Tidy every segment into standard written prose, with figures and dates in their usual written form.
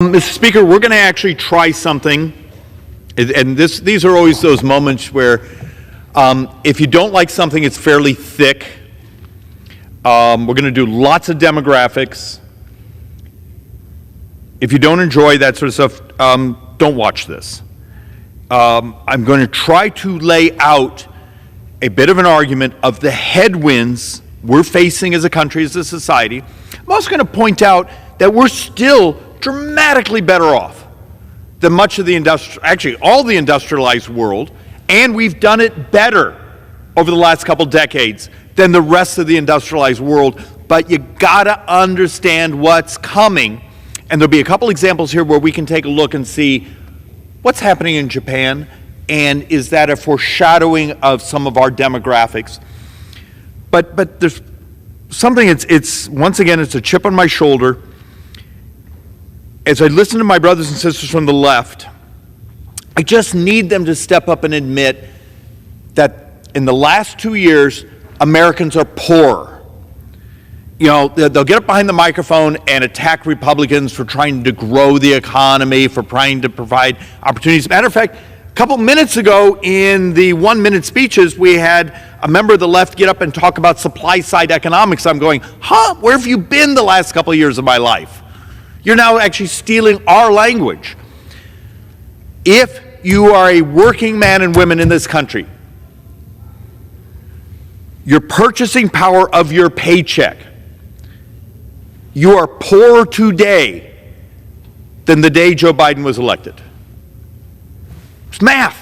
Mr. Speaker, we're going to actually try something, and these are always those moments where if you don't like something, it's fairly thick. We're going to do lots of demographics. If you don't enjoy that sort of stuff, don't watch this. I'm going to try to lay out a bit of an argument of the headwinds we're facing as a country, as a society. I'm also going to point out that we're still dramatically better off than much of the actually all the industrialized world, and we've done it better over the last couple decades than the rest of the industrialized world. But you gotta understand what's coming, and there'll be a couple examples here where we can take a look and see what's happening in Japan, and is that a foreshadowing of some of our demographics. But there's something, it's once again, it's a chip on my shoulder. As I listen to my brothers and sisters from the left, I just need them to step up and admit that in the last 2 years, Americans are poor. You know, they'll get up behind the microphone and attack Republicans for trying to grow the economy, for trying to provide opportunities. Matter of fact, a couple minutes ago in the 1-minute speeches, we had a member of the left get up and talk about supply-side economics. I'm going, where have you been the last couple of years of my life? You're now actually stealing our language. If you are a working man and women in this country, your purchasing power of your paycheck, you are poorer today than the day Joe Biden was elected. It's math.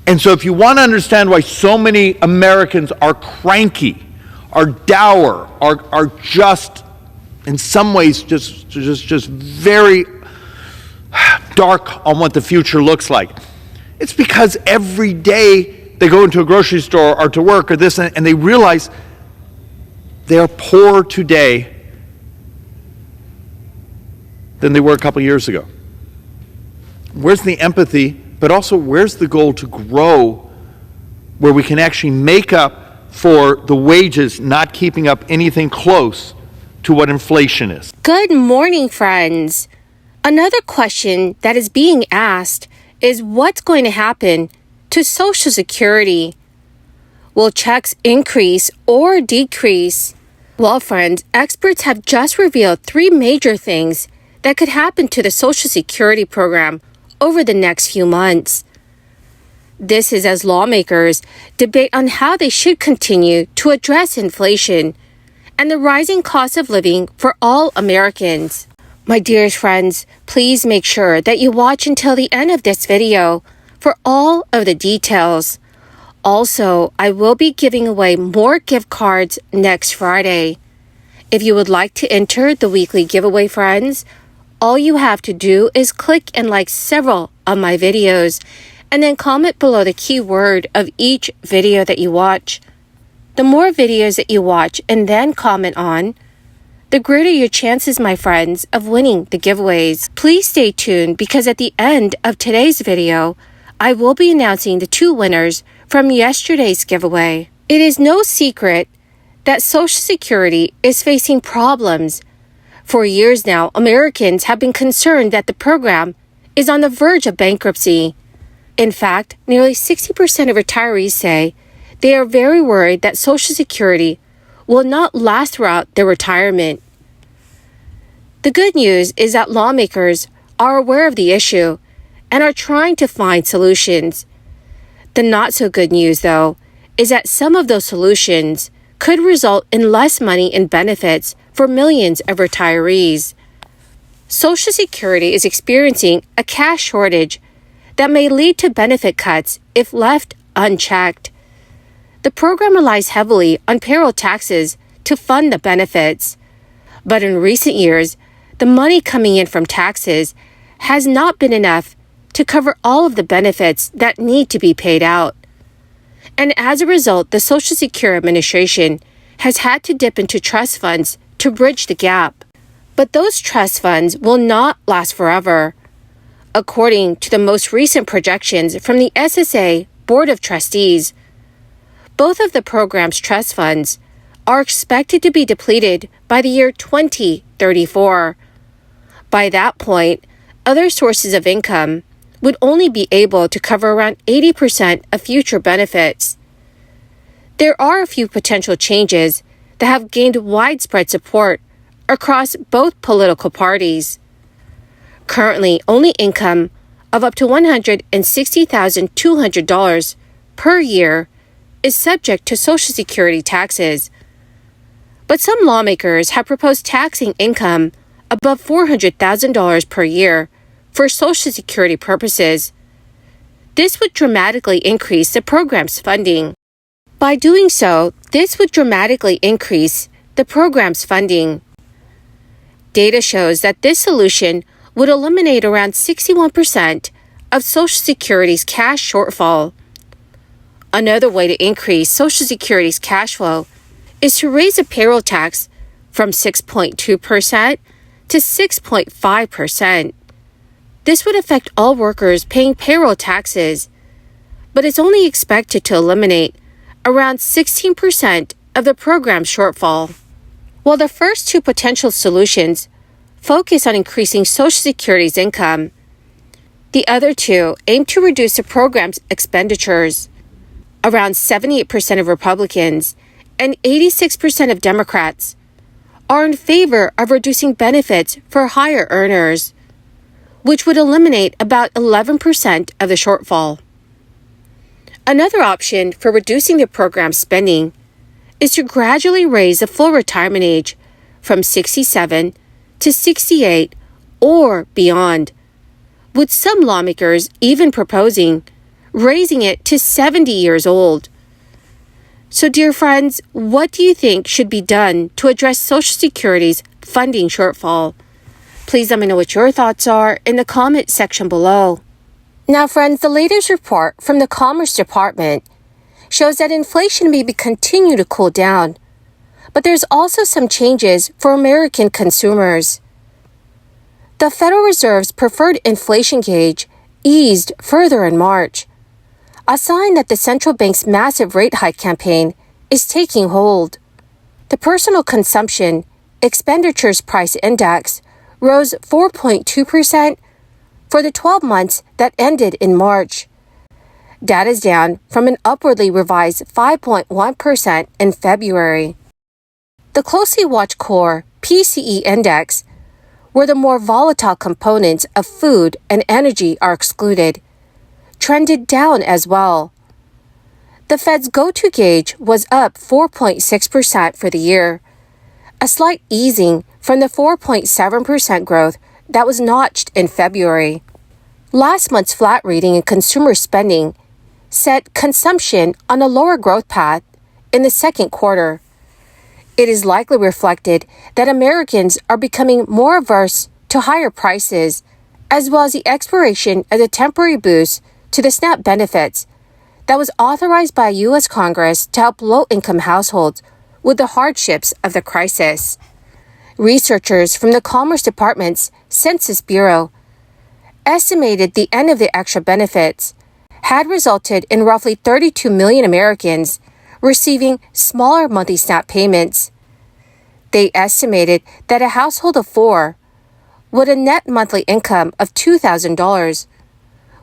And so if you want to understand why so many Americans are cranky, are dour, are just in some ways just very dark on what the future looks like, it's because every day they go into a grocery store or to work or this, and they realize they are poorer today than they were a couple years ago. Where's the empathy, but also where's the goal to grow where we can actually make up for the wages not keeping up anything close to what inflation is? Good morning, friends. Another question that is being asked is what's going to happen to Social Security? Will checks increase or decrease? Well, friends, experts have just revealed 3 major things that could happen to the Social Security program over the next few months. This is as lawmakers debate on how they should continue to address inflation and the rising cost of living for all Americans. My dearest friends, please make sure that you watch until the end of this video for all of the details. Also, I will be giving away more gift cards next Friday. If you would like to enter the weekly giveaway, friends, all you have to do is click and like several of my videos and then comment below the keyword of each video that you watch. The more videos that you watch and then comment on, the greater your chances, my friends, of winning the giveaways. Please stay tuned because at the end of today's video, I will be announcing the 2 winners from yesterday's giveaway. It is no secret that Social Security is facing problems. For years now, Americans have been concerned that the program is on the verge of bankruptcy. In fact, nearly 60% of retirees say they are very worried that Social Security will not last throughout their retirement. The good news is that lawmakers are aware of the issue and are trying to find solutions. The not so good news, though, is that some of those solutions could result in less money in benefits for millions of retirees. Social Security is experiencing a cash shortage that may lead to benefit cuts if left unchecked. The program relies heavily on payroll taxes to fund the benefits. But in recent years, the money coming in from taxes has not been enough to cover all of the benefits that need to be paid out. And as a result, the Social Security Administration has had to dip into trust funds to bridge the gap. But those trust funds will not last forever. According to the most recent projections from the SSA Board of Trustees, both of the program's trust funds are expected to be depleted by the year 2034. By that point, other sources of income would only be able to cover around 80% of future benefits. There are a few potential changes that have gained widespread support across both political parties. Currently, only income of up to $160,200 per year is subject to Social Security taxes. But some lawmakers have proposed taxing income above $400,000 per year for Social Security purposes. This would dramatically increase the program's funding. By doing so, this would dramatically increase the program's funding. Data shows that this solution would eliminate around 61% of Social Security's cash shortfall. Another way to increase Social Security's cash flow is to raise the payroll tax from 6.2% to 6.5%. This would affect all workers paying payroll taxes, but it's only expected to eliminate around 16% of the program's shortfall. While the first two potential solutions focus on increasing Social Security's income, the other two aim to reduce the program's expenditures. Around 78% of Republicans and 86% of Democrats are in favor of reducing benefits for higher earners, which would eliminate about 11% of the shortfall. Another option for reducing the program's spending is to gradually raise the full retirement age from 67 to 68 or beyond, with some lawmakers even proposing raising it to 70 years old. So, dear friends, what do you think should be done to address Social Security's funding shortfall? Please let me know what your thoughts are in the comment section below. Now, friends, the latest report from the Commerce Department shows that inflation may continue to cool down, but there's also some changes for American consumers. The Federal Reserve's preferred inflation gauge eased further in March, a sign that the central bank's massive rate hike campaign is taking hold. The Personal Consumption Expenditures Price Index rose 4.2% for the 12 months that ended in March. That is down from an upwardly revised 5.1% in February. The closely watched core PCE index, where the more volatile components of food and energy are excluded, trended down as well. The Fed's go-to gauge was up 4.6% for the year, a slight easing from the 4.7% growth that was notched in February. Last month's flat reading in consumer spending set consumption on a lower growth path in the second quarter. It is likely reflected that Americans are becoming more averse to higher prices, as well as the expiration of the temporary boost to the SNAP benefits that was authorized by U.S. Congress to help low-income households with the hardships of the crisis. Researchers from the Commerce Department's Census Bureau estimated the end of the extra benefits had resulted in roughly 32 million Americans receiving smaller monthly SNAP payments. They estimated that a household of four with a net monthly income of $2,000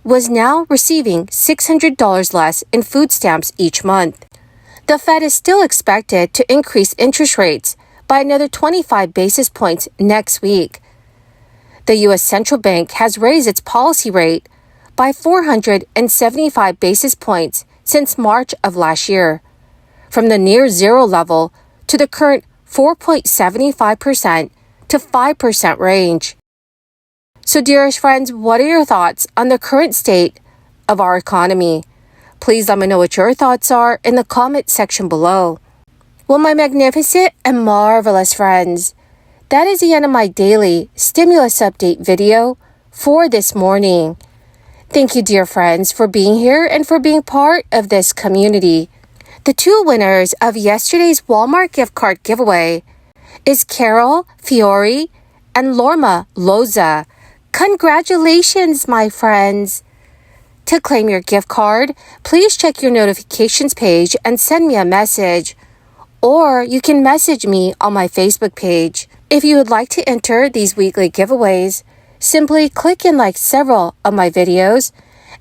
was now receiving $600 less in food stamps each month. The Fed is still expected to increase interest rates by another 25 basis points next week. The U.S. Central Bank has raised its policy rate by 475 basis points since March of last year, from the near zero level to the current 4.75% to 5% range. So, dearest friends, what are your thoughts on the current state of our economy? Please let me know what your thoughts are in the comment section below. Well, my magnificent and marvelous friends, that is the end of my daily stimulus update video for this morning. Thank you, dear friends, for being here and for being part of this community. The two winners of yesterday's Walmart gift card giveaway is Carol Fiore and Lorma Loza. Congratulations, my friends! To claim your gift card, please check your notifications page and send me a message. Or you can message me on my Facebook page. If you would like to enter these weekly giveaways, simply click and like several of my videos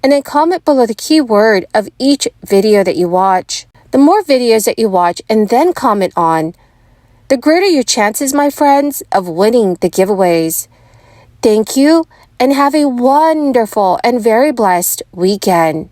and then comment below the keyword of each video that you watch. The more videos that you watch and then comment on, the greater your chances, my friends, of winning the giveaways. Thank you and have a wonderful and very blessed weekend.